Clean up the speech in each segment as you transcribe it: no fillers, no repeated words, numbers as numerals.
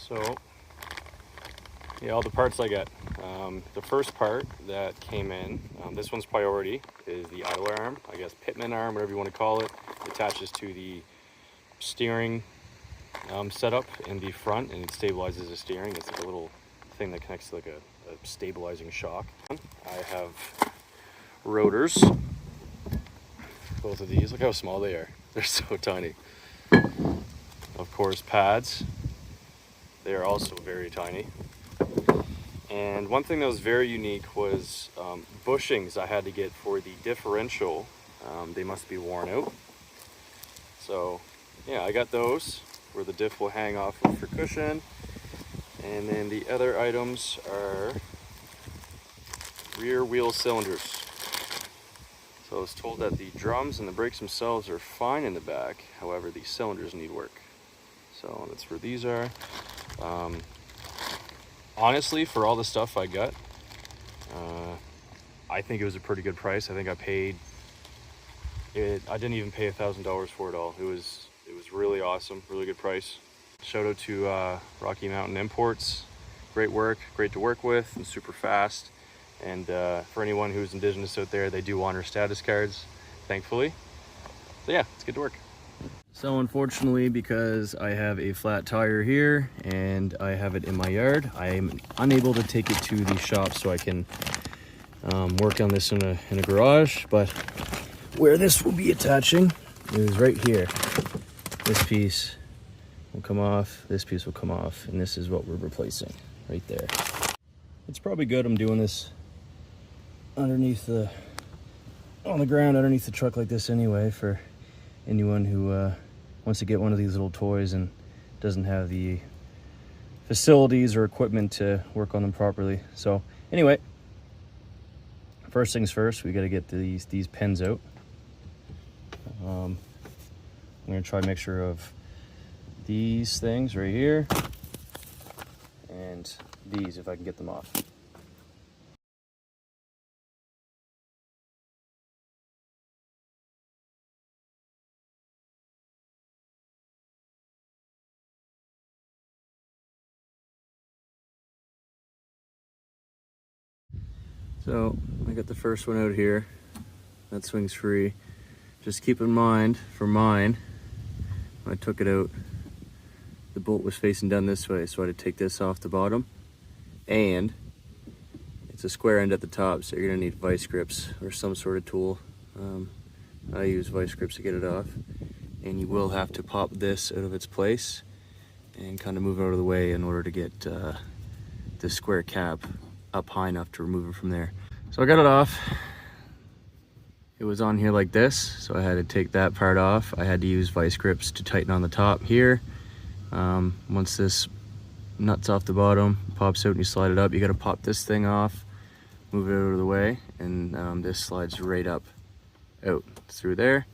So yeah, all the parts I got. The first part that came in, this one's priority, is the idler arm, I guess pitman arm, whatever you want to call it. It attaches to the steering setup in the front, and it stabilizes the steering. It's like a little thing that connects to like a stabilizing shock. I have rotors, both of these. Look how small they are. They're so tiny. Of course, pads. They are also very tiny. And one thing that was very unique was bushings I had to get for the differential. They must be worn out. So yeah, I got those where the diff will hang off for cushion. And then the other items are rear wheel cylinders. So I was told that the drums and the brakes themselves are fine in the back. However, the cylinders need work. So that's where these are. Honestly, for all the stuff I got, I think it was a pretty good price. I think I paid it. I didn't even pay $1,000 for it all. It was really awesome, really good price. Shout out to Rocky Mountain Imports. Great work, great to work with, and super fast. And for anyone who's Indigenous out there, they do honor status cards, thankfully. So yeah, it's good to work. So unfortunately, because I have a flat tire here and I have it in my yard, I am unable to take it to the shop so I can work on this in a garage. But where this will be attaching is right here. This piece will come off, this piece will come off, and this is what we're replacing right there. It's probably good I'm doing this underneath on the ground underneath the truck like this anyway, for anyone who wants to get one of these little toys and doesn't have the facilities or equipment to work on them properly. So anyway, first things first, we got to get these pins out. I'm going to try a mixture of these things right here and these, if I can get them off. So I got the first one out here. That swings free. Just keep in mind, for mine, when I took it out, the bolt was facing down this way, so I had to take this off the bottom. And it's a square end at the top, so you're gonna need vice grips or some sort of tool. I use vice grips to get it off. And you will have to pop this out of its place and kind of move it out of the way in order to get this square cap up high enough to remove it from there. So I got it off. It was on here like this, so I had to take that part off. I had to use vice grips to tighten on the top here. Once this nut's off the bottom, pops out and you slide it up, you gotta pop this thing off, move it out of the way, and this slides right up out through there.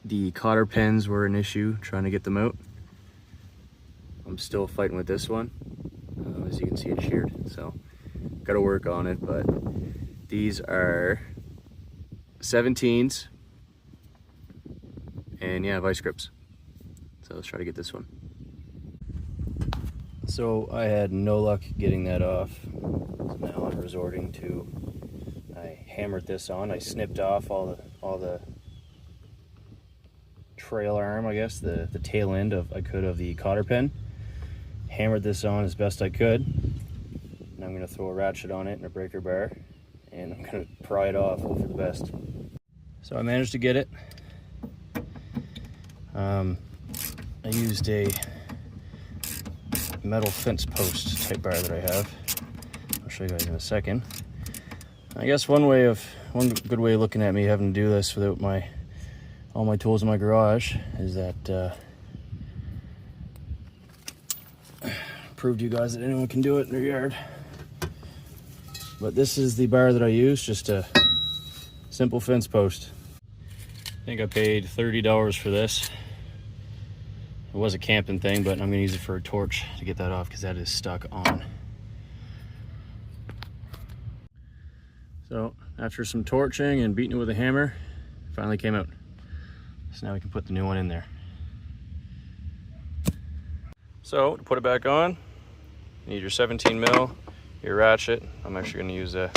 The cotter pins were an issue trying to get them out. I'm still fighting with this one. As you can see, it's sheared, so gotta work on it. But these are 17s, and yeah, vice grips. So let's try to get this one. So I had no luck getting that off, so now I'm resorting to, I hammered this on. I snipped off all the trail arm, I guess, the tail end of the cotter pin. Hammered this on as best I could, and I'm going to throw a ratchet on it and a breaker bar, and I'm going to pry it off, hope for the best. So I managed to get it. I used a metal fence post type bar that I have. I'll show you guys in a second. I guess one good way of looking at me having to do this without all my tools in my garage is that prove to you guys that anyone can do it in their yard. But this is the bar that I use, just a simple fence post. I think I paid $30 for this. It was a camping thing, but I'm gonna use it for a torch to get that off because that is stuck on. So after some torching and beating it with a hammer, it finally came out. So now we can put the new one in there. So to put it back on, you need your 17 mil, your ratchet. I'm actually going to use a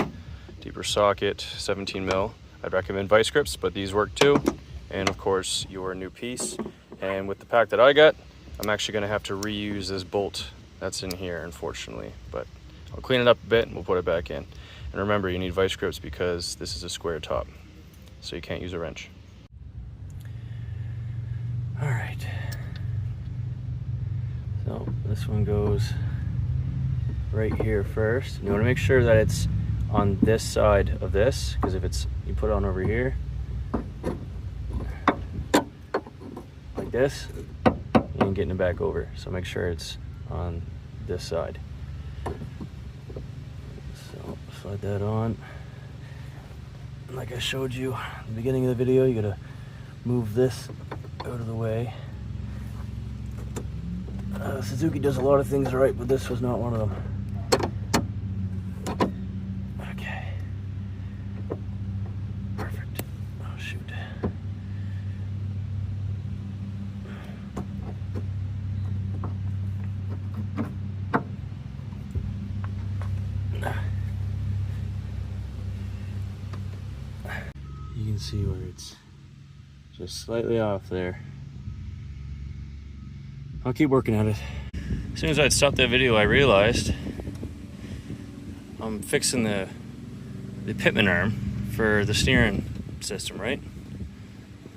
deeper socket, 17 mil. I'd recommend vice grips, but these work too. And of course your new piece. And with the pack that I got, I'm actually going to have to reuse this bolt that's in here, unfortunately, but I'll clean it up a bit and we'll put it back in. And remember, you need vice grips because this is a square top, so you can't use a wrench. All right, so this one goes right here first. You want to make sure that it's on this side of this, because if it's, you put it on over here like this, you ain't getting it back over. So make sure it's on this side. So slide that on. Like I showed you at the beginning of the video, you gotta move this out of the way. Suzuki does a lot of things right, but this was not one of them. Okay. Perfect. Oh shoot. You can see where it's just slightly off there. I'll keep working at it. As soon as I'd stopped that video, I realized I'm fixing the pitman arm for the steering system, right?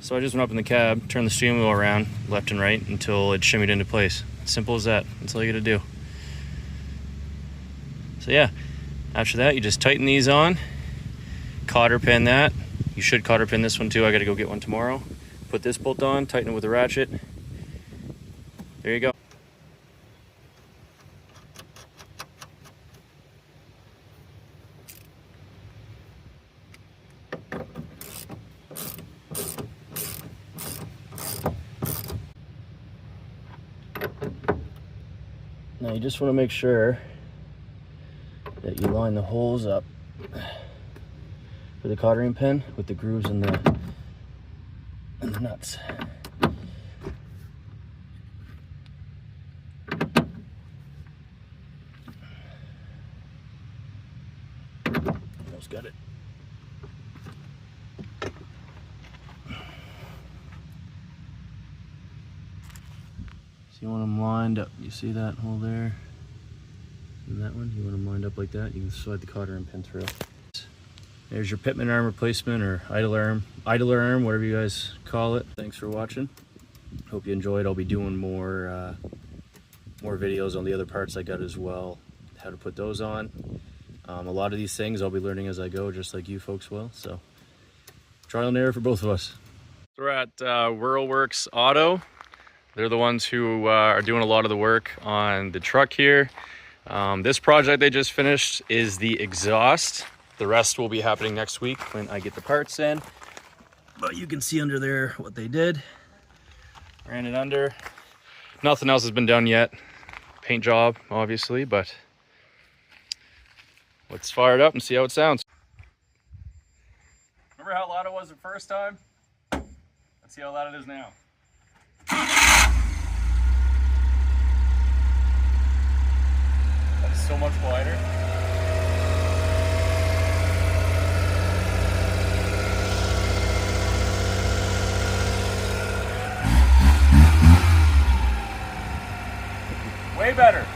So I just went up in the cab, turned the steering wheel around left and right until it shimmied into place. Simple as that. That's all you gotta do. So yeah, after that you just tighten these on, cotter pin that. You should cotter pin this one too. I gotta go get one tomorrow. Put this bolt on, tighten it with a ratchet. There you go. Now you just want to make sure that you line the holes up for the cottering pin with the grooves in the nuts. Almost got it. So you want them lined up. You see that hole there? And that one, you want them lined up like that. You can slide the cottering pin through. There's your pitman arm replacement, or idler arm, whatever you guys call it. Thanks for watching. Hope you enjoyed. I'll be doing more videos on the other parts I got as well, how to put those on. A lot of these things I'll be learning as I go, just like you folks will. So trial and error for both of us. We're at Whirlworks Auto. They're the ones who are doing a lot of the work on the truck here. This project they just finished is the exhaust. The rest will be happening next week when I get the parts in. But you can see under there what they did. Ran it under. Nothing else has been done yet. Paint job, obviously, but let's fire it up and see how it sounds. Remember how loud it was the first time? Let's see how loud it is now. That is so much quieter. Way better.